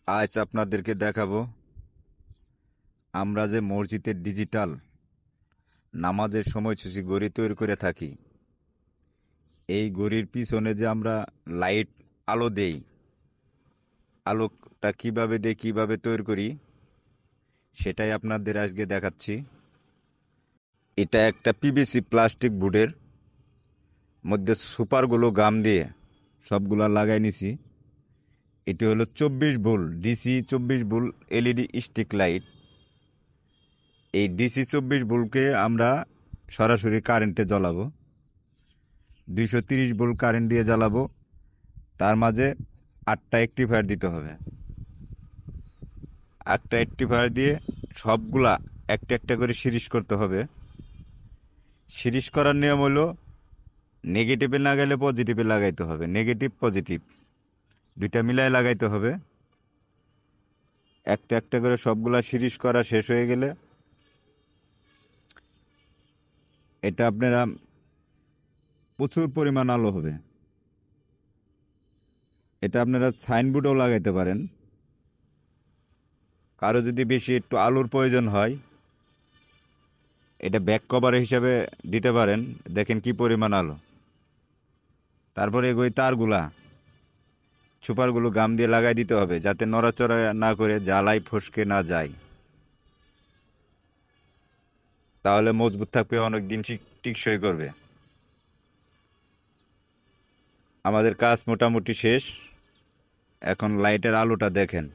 আজ আপনাদেরকে দেখাবো আমরা যে মসজিদের ডিজিটাল নামাজের সময়সূচি ঘড়ি তৈরি করে থাকি। এই ঘড়ির পিছনে যে আমরা লাইট আলো দেই, আলোটা কিভাবে দেই, কিভাবে তৈরি করি, সেটাই আপনাদের আজকে দেখাচ্ছি। এটা একটা পিভিসি প্লাস্টিক বোর্ডের মধ্যে সুপারগুলো গাম দিয়ে সবগুলা লাগাই নিছি। এটি হলো 24 volt DC 24 volt LED stick light. এই ডিসি 24 ভোল্টকে আমরা সরাসরি কারেন্টে জ্বালাবো। 230 ভোল্ট কারেন্ট দিয়ে জ্বালাবো। তার মাঝে 8টা রেকটিফায়ার দিতে হবে। 8টা রেকটিফায়ার দিয়ে সবগুলা একটা একটা করে সিরিজ করতে হবে। সিরিজ করার নিয়ম হলো নেগেটিভে না গেলে পজিটিভে লাগাইতে হবে। নেগেটিভ পজিটিভ দুইটা মিলাই লাগাইতে হবে। একটা একটা করে সবগুলা সিরিজ করা শেষ হয়ে গেলে এটা আপনারা প্রচুর পরিমাণ আলো হবে। এটা আপনারা সাইনবোর্ডেও লাগাইতে পারেন। কারো যদি বেশি একটু আলোর প্রয়োজন হয়, এটা ব্যাক কভার হিসাবে দিতে পারেন। দেখেন কি পরিমাণ আলো। তারপরে এগোই তারগুলা সুপারগুলো গাম দিয়ে লাগাই দিতে হবে, যাতে নড়াচড়া না করে জ্বালাই ফসকে না যায়। তাহলে মজবুত থাকবে, অনেক দিন টিকসই করবে। আমাদের কাজ মোটামুটি শেষ। এখন লাইটের আলোটা দেখেন